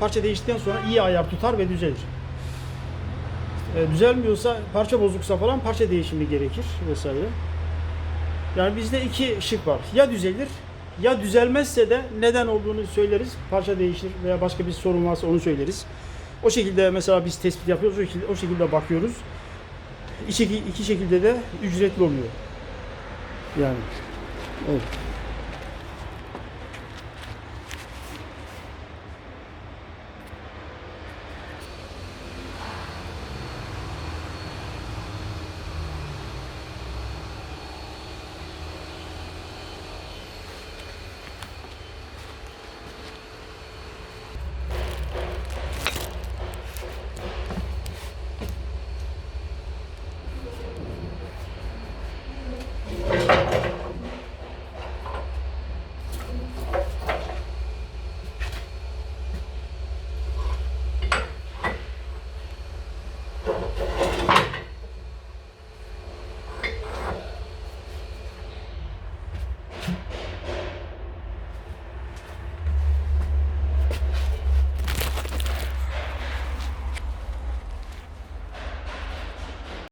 Parça değiştikten sonra iyi ayar tutar ve düzelir. Düzelmiyorsa, parça bozuksa falan parça değişimi gerekir vesaire. Yani bizde iki şık var. Ya düzelir, ya düzelmezse de neden olduğunu söyleriz. Parça değişir veya başka bir sorun varsa onu söyleriz. O şekilde mesela biz tespit yapıyoruz, o şekilde bakıyoruz. İki şekilde de ücretli oluyor. Yani evet.